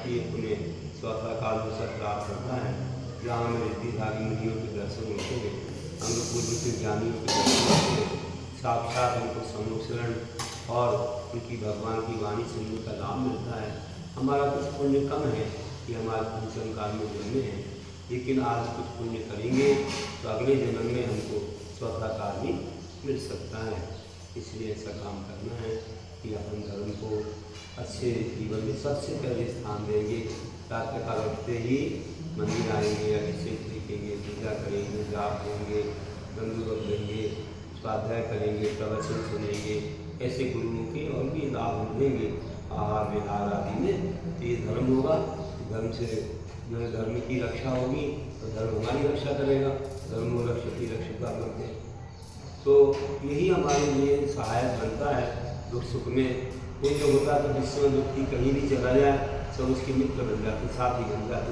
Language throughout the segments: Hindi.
ये पुण्य चौथा काल में सब प्राप्त होता है, जहाँ हमें ऋद्धिधारी मुनियों के दर्शन होते हैं, हम लोग पूर्व के ज्ञानियों के दर्शन होते हैं, साक्षात उनको सम्मुखरण और उनकी भगवान की वाणी सुनने का लाभ मिलता है। हमारा कुछ पुण्य कम है कि हमारे पंचम काल में जन्मे हैं, लेकिन आज कुछ पुण्य करेंगे तो अगले जन्म में हमको चौथा काल ही मिल सकता है। इसलिए ऐसा काम करना है कि अपन धर्म को अच्छे जीवन में सबसे पहले स्थान देंगे। प्रातः काल उठते ही मंदिर आएंगे, अभिषेक देखेंगे, पूजा करेंगे, जाप देंगे, गंदूरत देंगे, स्वाध्याय करेंगे, प्रवचन सुनेंगे, ऐसे गुरुओं के और भी लाभ हम लेंगे आहार विहार आदि में। तो ये धर्म होगा, धर्म से जो है धर्म की रक्षा होगी तो धर्म हमारी रक्षा करेगा। धर्म और रक्षा की रक्षिता करते हैं, तो यही हमारे लिए सहायक बनता है दुख सुख में। कोई जो होता है तो विश्व में व्यक्ति कहीं भी चला जाए सब उसके मित्र बन जाते, साथी बन जाते।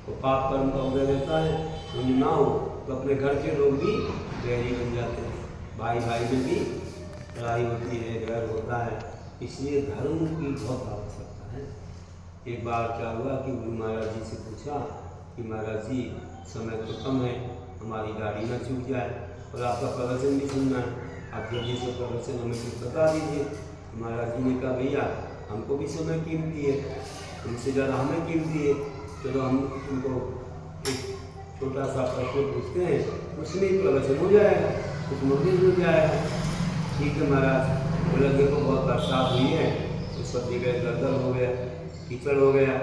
तो पाप कर्म का उदय रहता है, पुण्य ना हो तो अपने घर के लोग भी बैरी बन जाते हैं, भाई भाई में भी लड़ाई होती है, बैर होता है। इसलिए धर्म की बहुत आवश्यकता है। एक बार क्या हुआ कि गुरु महाराज जी से पूछा कि महाराज जी समय तो कम है, हमारी गाड़ी ना छूट जाए और आपका प्रवचन भी सुनना है, आप जल्दी से प्रवचन हमें कुछ बता दीजिए। महाराज जी ने कहा भैया हमको भी समय कीमती है, उनसे ज़्यादा हमें कीमती है, चलो हम उनको एक छोटा सा प्रश्न पूछते हैं, उसमें ही प्रवचन हो जाएगा, कुछ नोटिस हो जाएगा। ठीक है महाराज। बोला देखो बहुत बरसात हुई है, उस वक्त जगह दलदल हो गया, कीचड़ हो गया,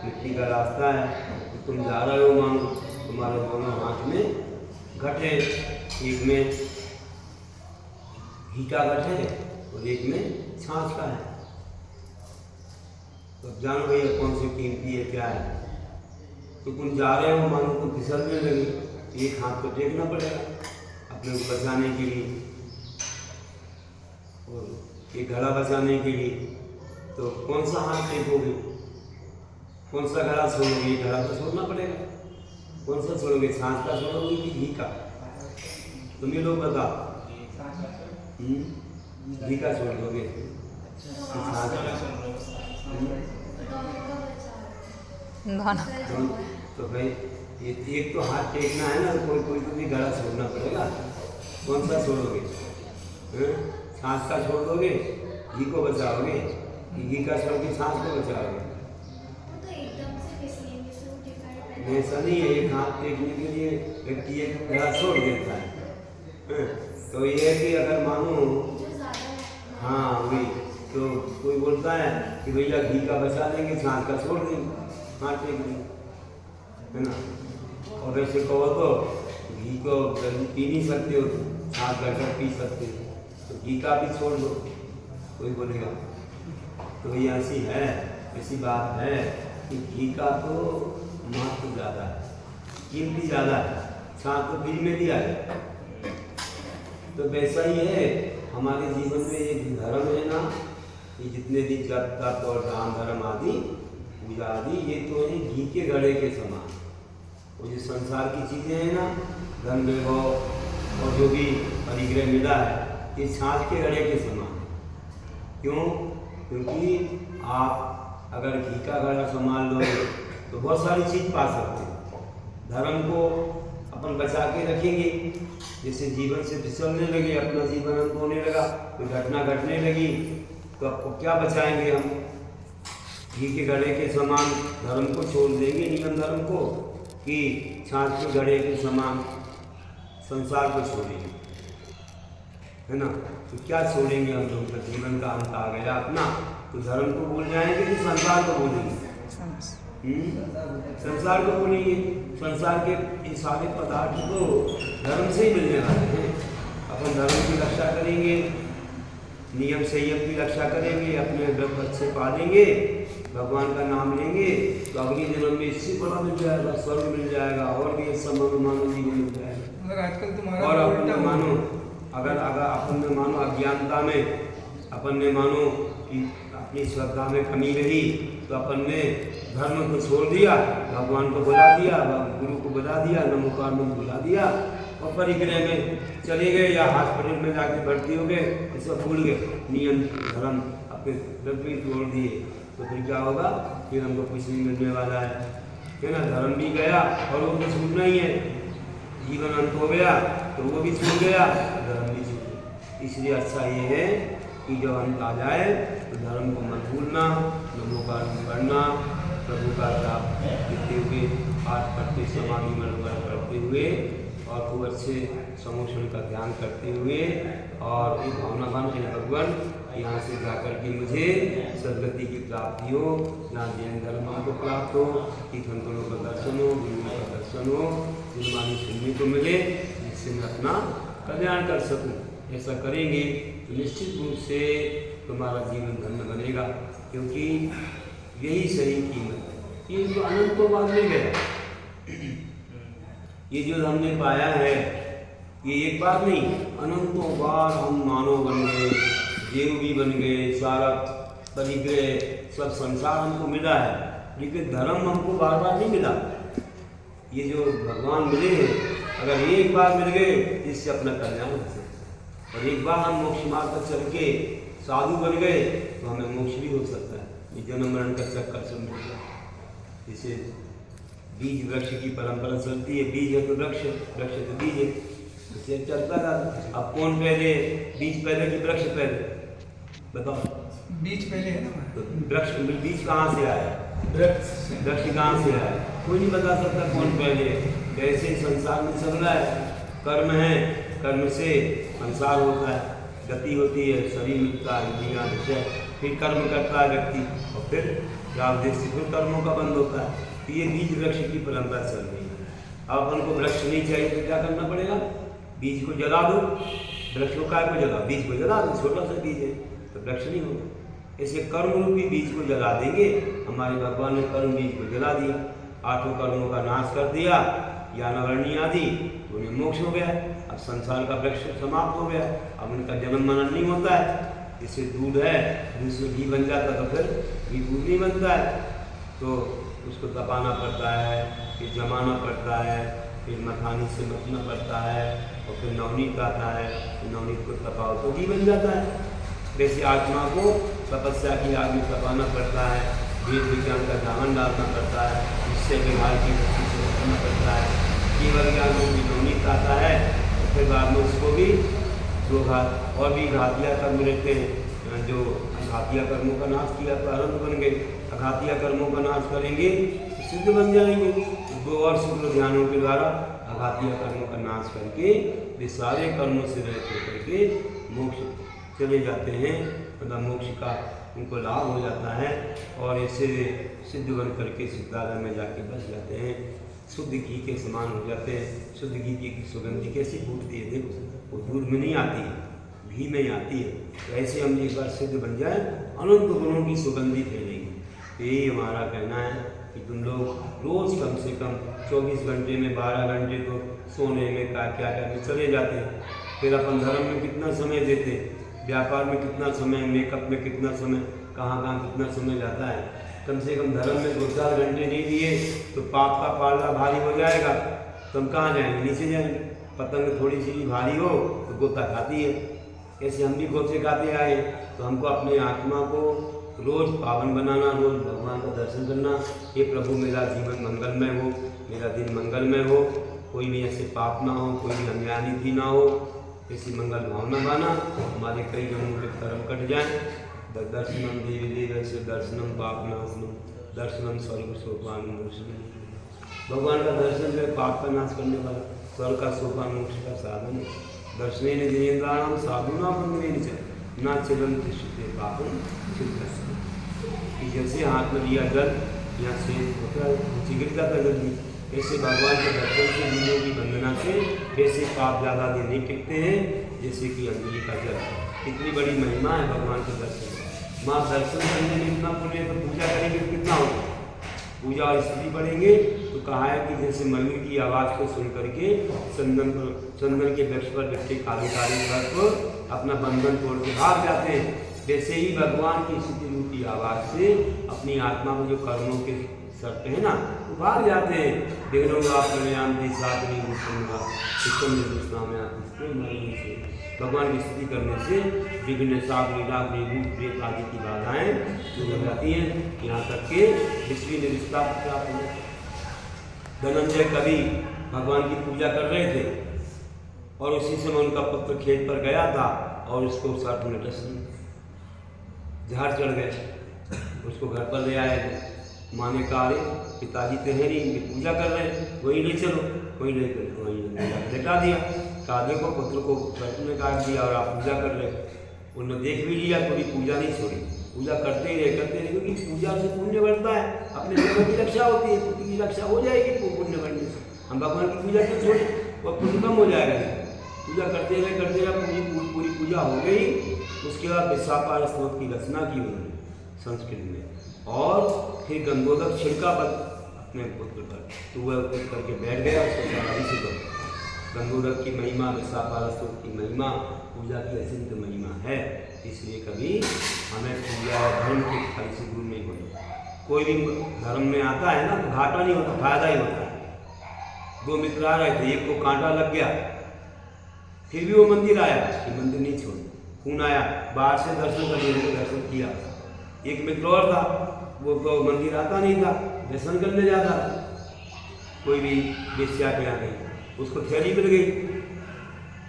मिट्टी का रास्ता है, तो तुम जा रहे हो मानो, तुम्हारे दोनों हाथ में घट है, एक में घी का घट है और एक में छाछ का है। तो अब जानो भैया कौन सी कीमती है, क्या है। तो तुम जा रहे हो मानो तो फिसलने लगी, एक हाथ को टेकना पड़ेगा अपने को बचाने के लिए और एक घड़ा बचाने के लिए। तो कौन सा हाथ टेकोगे, कौन सा घड़ा छोड़ोगे? घड़ा तो छोड़ना पड़ेगा। कौन सा छोड़ोगे, छाछ का छोड़ोगे कि घी का? तुम ही लोग बताओ। घी का छोड़ दोगे? तो भाई ये एक तो हाथ टेकना है ना, कोई कोई तो भी घड़ा छोड़ना पड़ेगा। कौन सा छोड़ोगे? छाछ का छोड़ दोगे, घी को बचाओगे, घी का छोड़ के छाछ को बचाओगे? ऐसा नहीं है, एक हाथ टेकने के लिए व्यक्ति एक घड़ा छोड़ देता है। तो ये है कि अगर मानो हाँ वही, तो कोई बोलता है कि भैया घी का बचा लेंगे, छाछ का छोड़ देंगे, हाथ टेक देंगे, है ना। और वैसे कहो तो घी को पी नहीं सकते हो, छाछ घट पी सकते हो, तो घी का भी छोड़ दो, कोई बोलेगा। तो भैया ऐसी है, ऐसी बात है कि घी का तो महत्व ज़्यादा है, कीमती ज़्यादा है, छाछ तो फ्री में दिया है। तो वैसा ही है हमारे जीवन में एक धर्म है ना, ये जितने भी जप तप और दान धर्म आदि पूजा आदि, ये तो है घी के घड़े के समान। वो जो संसार की चीज़ें हैं ना, धन वैभव और जो भी परिग्रह मिला है, ये छाछ के घड़े के समान। क्यों? क्योंकि आप अगर घी का घड़ा संभाल लो तो बहुत सारी चीज़ पा सकते हैं। धर्म को अपन बचा के रखेंगे, जैसे जीवन से फिसलने लगे, अपना जीवन अंत होने लगा, कोई घटना घटने लगी, तो आपको क्या बचाएंगे हम? घी के घड़े के समान धर्म को छोड़ देंगे, नियम धर्म को, कि छाछ के घड़े के समान संसार को छोड़ेंगे, है ना। तो क्या छोड़ेंगे हम लोग? का जीवन का अंत आ गया अपना, तो धर्म को भूल जाएंगे कि संसार को भूलेंगे? संसार को भूलेंगे। संसार के ये सारे पदार्थ तो धर्म से ही मिलने वाले हैं। अपन धर्म की रक्षा करेंगे, नियम संयम की रक्षा करेंगे, अपने व्रत अच्छे पालेंगे, भगवान का नाम लेंगे, तो अगले जन्म में इससे बड़ा मिल जाएगा, स्वर्ग मिल जाएगा, और भी ऐसा मानो जीवन मिल जाएगा। और अपन ने मानो अगर अपन ने मानो अज्ञानता में अपन ने मानो कि अपनी श्रद्धा में कमी रही, तो अपन ने धर्म को छोड़ दिया, भगवान को बुला दिया, गुरु को बुला दिया, नमोकार में बुला दिया, और परिग्रह में चले गए या हॉस्पिटल में जाके भर्ती हो गए, सब भूल गए, नियम धर्म अपने व्रत भी तोड़ दिए। तो फिर क्या होगा, फिर हमको कुछ नहीं मिलने वाला है ना। धर्म भी गया और वो तो छूटना ही है, जीवन अंत हो गया तो वो भी छूट गया, धर्म भी छूट गया। इसलिए अच्छा ये है कि जब अंत आ जाए तो धर्म को मत भूलना, नमो का पढ़ना, प्रभु का जाप करते हुए, पाठ करते, समाधि मनोबर करते हुए और खूब अच्छे समोषण का ध्यान करते हुए और एक भावना बन के भगवान यहाँ से जाकर के मुझे सदगति की प्राप्ति हो, यहाँ जैन धर्म को प्राप्त हो, तीर्थंकरों का दर्शन हो, गुरुओं का दर्शन हो, गुरुवाणी सुनने को मिले, जिससे मैं अपना कल्याण कर सकूँ। ऐसा करेंगे तो निश्चित रूप से तुम्हारा जीवन धन्य बनेगा, क्योंकि यही सही कीमत है। ये जो अनंतों बाद में गया, ये जो हमने पाया है ये एक बार नहीं, अनंतों बार हम मानव बन गए, देव भी बन गए, सारा परिग्रह सब संसार हमको मिला है, लेकिन धर्म हमको बार बार नहीं मिला। ये जो भगवान मिले हैं, अगर एक बार मिल गए इससे अपना कल्याण हो सकता है, और एक बार हम मोक्ष मार्ग पर चल के साधु बन गए तो हमें मोक्ष भी हो सकता है। ये जन्म मरण का चक्कर से मुक्त है। जैसे बीज वृक्ष की परंपरा चलती है, बीज है तो वृक्ष, वृक्ष है तो बीज है, इससे चलता था। अब कौन पहले, बीज पहले कि वृक्ष पहले, बताओ? बीज पहले है ना, तो वृक्ष, बीज कहाँ से आया, वृक्ष कहाँ से आया, कोई नहीं बता सकता कौन पहले। वैसे संसार में चल रहा है, कर्म है, कर्म से संसार होता है, गति होती है, शरीर मिलता है, इंद्रियां विषय, फिर कर्म करता है व्यक्ति और फिर प्रावदेश से फिर कर्मों का बंद होता है। तो ये बीज वृक्ष की परंपरा चल रही है। अब अपन को वृक्ष नहीं चाहिए तो क्या करना पड़ेगा, बीज को जला दो, वृक्ष को काय को जला, बीज को जला दो, छोटा सा बीज है तो वृक्ष नहीं होगा। ऐसे कर्म रूपी बीज को जला देंगे, हमारे भगवान ने कर्म बीज को जला दिया, 8 कर्मों का नाश कर दिया, ज्ञानवर्णी आदि, तो उन्हें मोक्ष हो गया। अब संसार का वृक्ष समाप्त हो गया, अब उनका जन्म मरण नहीं होता है। जैसे दूध है, दूध से घी बन जाता तो फिर घी दूध नहीं बनता है, तो उसको तपाना पड़ता है, फिर जमाना पड़ता है, फिर मखानी से मथना पड़ता है, और फिर नवनीत आता है, फिर नवनीत को तपाओ तो घी बन जाता है। वैसे आत्मा को तपस्या की आग में तपाना पड़ता है, वेद विज्ञान का दामन डालना पड़ता है, इससे व्यवहार की वृत्ति से रखना पड़ता है, केवल ज्ञान को भी नवनीत आता है, और फिर बाद में उसको भी दो घात और भी घातिया कर्म रहते हैं, जो घातिया कर्मों का नाश किया प्रारंभ बन गए, अघातिया कर्मों का नाश करेंगे तो सिद्ध बन जाएंगे। दो और शुक्र ध्यानों के द्वारा अघातिया कर्मों का नाश करके वे सारे कर्मों से रहित होकर के मोक्ष चले जाते हैं, मतलब मोक्ष का उनको लाभ हो जाता है, और ऐसे सिद्ध बन करके सिद्धालय में जाके बस जाते हैं, शुद्ध घी के समान हो जाते हैं। शुद्ध घी की सुगंधी कैसी फूटती है, देखो वो दूध में नहीं आती है, घी में ही आती है। तो ऐसे हम एक बार सिद्ध बन जाए, अनंत गुणों की सुगंधी फैलेगी। यही हमारा कहना है कि तुम लोग रोज़ कम से कम 24 घंटे में 12 घंटे तो सोने में क्या क्या करके चले जाते हैं, फिर अपन धर्म में कितना समय देते, व्यापार में कितना समय, मेकअप में कितना समय, कहाँ कहाँ कितना समय जाता है। कम से कम धर्म में 2-4 घंटे नहीं दिए तो पाप का पाला भारी हो जाएगा, तो हम कहाँ जाएंगे, नीचे जाएंगे। पतंग थोड़ी सी भी भारी हो तो गोता खाती है, ऐसे हम भी गोते खाते आए। तो हमको अपने आत्मा को रोज़ पावन बनाना, रोज़ भगवान का दर्शन करना। ये प्रभु मेरा जीवन मंगलमय हो, मेरा दिन मंगलमय हो, कोई भी ऐसे पाप ना हो, कोई भी अन्याय ना हो, ऐसी मंगल भावना माना, हमारे कई जन्मों के कर्म कट जाए। दर्शनम देवी देव से दर्शनम पापनाशनम, दर्शनम स्वर्ग सोपान मोक्ष। भगवान का दर्शन है पाप का नाश करने वाला, स्वर्ग का सोपान मोक्ष का साधन है। दर्शने जिनेन्द्राणाम साधुना बंधुन न चलन दृश्यते पापम सिद्ध। जैसे हाथ में लिया जल यहाँ से होता है, नीचे गिर जाता जल भी, ऐसे भगवान के दर्शन से दुनिया की वंदना से वैसे पाप ज़्यादा दिन नहीं टिकते हैं जैसे कि अंजलि का जल। इतनी बड़ी महिमा है भगवान के दर्शन। माँ दर्शन करने में इतना पुण्य, तो पूजा करेंगे तो कितना होगा, पूजा और स्तुति पढ़ेंगे तो कहा है कि जैसे मयूर की आवाज़ को सुन करके चंदन के वृक्ष पर बैठे काले काले सर्प अपना बंधन तोड़ के भाग जाते हैं, वैसे ही भगवान की स्तुति रूपी आवाज़ से अपनी आत्मा को जो कर्मों के शर्त है ना वो भाग जाते हैं। विघ्नों का कल्याण थी साधनी से भगवान की स्तुति करने से विघ्न साग लीला भूत प्रेत आदि की बाधाएं दूर हो जाती हैं। यहाँ तक के विश्व ने रिश्ता प्राप्त हो। धनंजय कवि भगवान की पूजा कर रहे थे और उसी समय उनका पुत्र खेत पर गया था और उसको 60 मिनट जहर चढ़ गए। उसको घर पर ले आए, माँ ने कहा अरे पिताजी तो है नहीं, इनकी पूजा कर रहे हैं, वहीं ले चलो, वहीं ले कर वहीं लेटा दिया। कहा देखो पुत्र को पेट में काट दिया और आप पूजा कर रहे हो। उन्होंने देख भी लिया, कोई पूजा नहीं छोड़ी, पूजा करते ही रहे, क्योंकि पूजा से पुण्य बढ़ता है, अपने लोगों की रक्षा होती है, पुत्र की रक्षा हो जाएगी पुण्य बढ़ने से। हम भगवान की पूजा क्यों छोड़े, वह पुण्य कम हो जाएगा। पूजा करते रहे पूरी पूजा हो गई। उसके बाद विशाखा स्तोत्र की रचना की उन्होंने संस्कृत में और फिर गंगोदक छिड़का पर अपने पुत्र पर, तो वह उठ करके बैठ गया। उसको चढ़ाई से गंगोदक की महिमा, विशाखा स्तोत्र की महिमा, पूजा की अचिंत महिमा है। इसलिए कभी हमें पूजा और धर्म के फल से दूर नहीं होना। कोई भी धर्म में आता है ना तो घाटा नहीं होता, फायदा ही होता है। 2 मित्र आ रहे थे, एक को कांटा लग गया, फिर भी वो मंदिर आया, कि मंदिर नहीं छोड़, खून आया, बाहर से दर्शन कर लिए, दर्शन किया। एक मित्र और था, वो तो मंदिर आता नहीं था, दर्शन करने जाता था। कोई भी वेश्या के यहाँ गई, उसको थैली मिल गई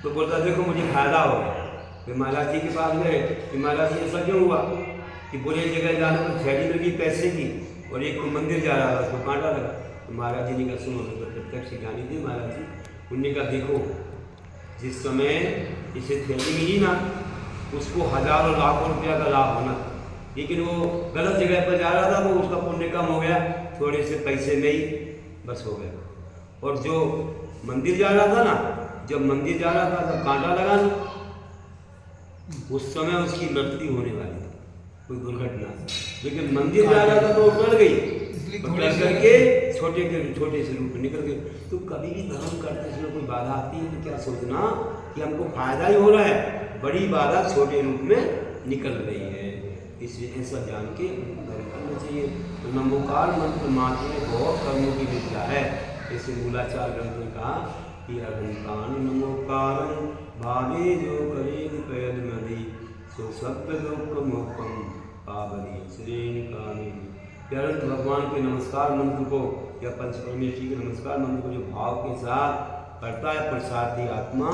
तो बोलता देखो मुझे फायदा हो गया। फिर महाराज जी के पास गए कि महाराज जी ऐसा क्यों हुआ कि बुरे जगह जाने को थैली मिल गई पैसे की और एक को मंदिर जा रहा था, उसको कांटा लगा। तो महाराज जी ने कहा सुनो, तो प्रत्यक्ष ज्ञानी थे महाराज जी। उन्होंने कहा देखो जिस समय इसे थैली मिली ना, उसको हजारों लाखों रुपया का लाभ होना, लेकिन वो गलत जगह पर जा रहा था, वो उसका पुण्य कम हो गया, थोड़े से पैसे में ही बस हो गया। और जो मंदिर जा रहा था ना, जब मंदिर जा रहा था तब कांटा लगा ना, उस समय उसकी मृत्यु होने वाली थी, कोई दुर्घटना। लेकिन मंदिर जा रहा था तो वो टल गई, टल करके छोटे से रूप में निकल गए। तो कभी भी धर्म करते समय कोई बाधा आती है तो क्या सोचना कि हमको फायदा ही हो रहा है, बड़ी बाधा छोटे रूप में निकल रही है। इसलिए ऐसा जान के धर्म करना चाहिए। तो नमोकार मंत्र मात्र में बहुत कर्मों की विद्या है। जैसे मूलाचार ग्रंथ में कहा कि अगंतान नमोकारम भावे जो करे पैद मदि सो सत्य लोक मोकम पावनी श्रेणी कामी। अनंत भगवान के नमस्कार मंत्र को या पंच परमेश्वरी के नमस्कार मंत्र को जो भाव के साथ करता है प्रसादी आत्मा,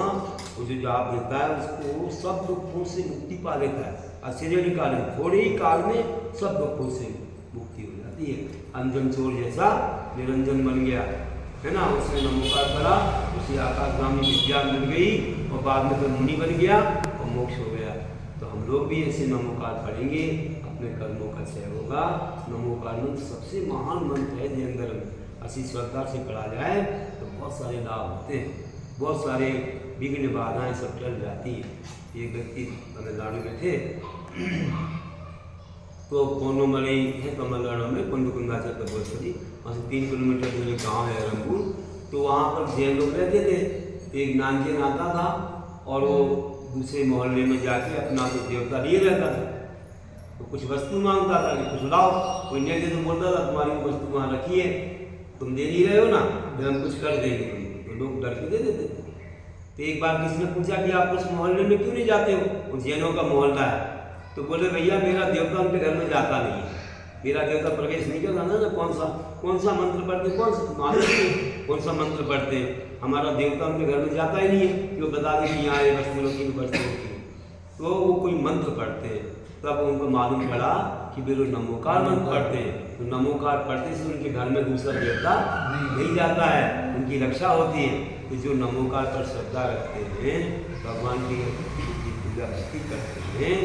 उसे जो आप देता है उसको सब दुखों से मुक्ति पा लेता है। आश्चर्य निकाले, थोड़े ही काल में सब दुखों से मुक्ति हो जाती है। अंजन चोर जैसा निरंजन बन गया है ना, उसने नमोकार करा, उसे आकाशगामी विद्या मिल गई और बाद में फिर मुनि बन गया और मोक्ष हो गया। तो हम लोग भी ऐसे नमोकार पढ़ेंगे, अपने कर्मों का क्षय होगा। नमोकार मंत्र सबसे महान मंत्र है जैन धर्म में। ऐसी श्रद्धा से पढ़ा जाए तो बहुत सारे लाभ होते हैं, बहुत सारे विघ्न बाधाएं सब टल जाती है। एक व्यक्ति तमिलनाडु में थे तो कोनोमलई है तमिलनाडु में, कुंडकुंदा चतुर्वेश्वरी, वहाँ से 3 किलोमीटर दूर एक गाँव है रंगूर। तो वहाँ पर जैन लोग रहते थे। एक नानजैन आता था और वो दूसरे मोहल्ले में जाके अपना तो देवता लिए रहता था, तो कुछ वस्तु मांगता था कि कुछ लाओ। कोई नहीं दे तो बोलता था तुम्हारी वो वस्तु वहाँ रखी है, तुम दे नहीं रहे हो ना, फिर हम कुछ कर देंगे तुमको। तो लोग डर के दे देते थे। तो एक बार किसी ने पूछा कि आप उस मोहल्ले में क्यों नहीं जाते हो, वो जैनों का मोहल्ला है। तो बोले भैया मेरा देवता उनके घर में जाता नहीं है, मेरा देवता प्रवेश नहीं करता ना। कौन सा मंत्र पढ़ते, कौन सा मंत्र पढ़ते, हमारा देवता उनके घर में जाता ही नहीं है कि वो बता दें कि यहाँ ये वस्तु रखी वस्तु रखी। तो वो कोई मंत्र पढ़ते हैं, तब उनको मालूम पड़ा कि वे लोग नमोकार मंत्र पढ़ते हैं। तो नमोकार पढ़ते से उनके घर में दूसरा देवता नहीं जाता है, उनकी रक्षा होती है। तो जो नमोकार पर श्रद्धा रखते हैं, भगवान की पूजा भक्ति करते हैं,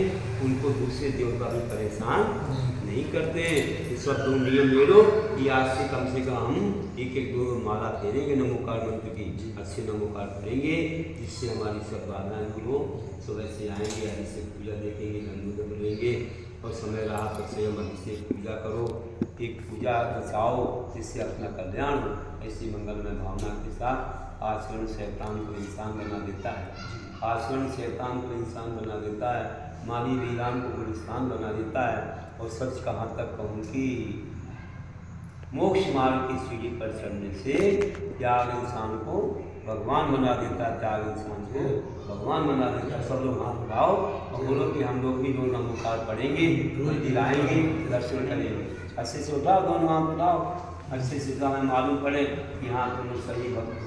उनको दूसरे देवता भी परेशान नहीं करते हैं। ये सब 2 नियम ले लो कि आज से कम हम 1-2 माला फेरेंगे नमोकार मंत्र की, अच्छे नमोकार करेंगे, जिससे हमारी सब बाधाएं दूर हो। सुबह से आएंगे, हरि से पूजा देखेंगे, गंगोदक बोलेंगे और समय रहा तो स्वयं हरि से पूजा करो, एक पूजा रचाओ जिससे अपना कल्याण हो। ऐसी मंगलमय भावना के साथ आचरण शैतान को इंसान बना देता है, आचरण शैतान को इंसान बना देता है, माली वीरान को गुलिस्तान बना देता है। और सच कहाँ तक कहूँ कि मोक्ष मार्ग की सीढ़ी पर चढ़ने से त्याग इंसान को भगवान बना देता है, त्याग इंसान को भगवान बना देता है। सब लोग हाथ उठाओ और बोलो कि हम लोग भी 2 नमस्कार पढ़ेंगे, दिलाएंगे, दर्शन करेंगे। अच्छे से उठाओ, 2 हाथ उठाओ, अच्छे से मालूम पड़े कि हाँ तुम लोग सही भक्त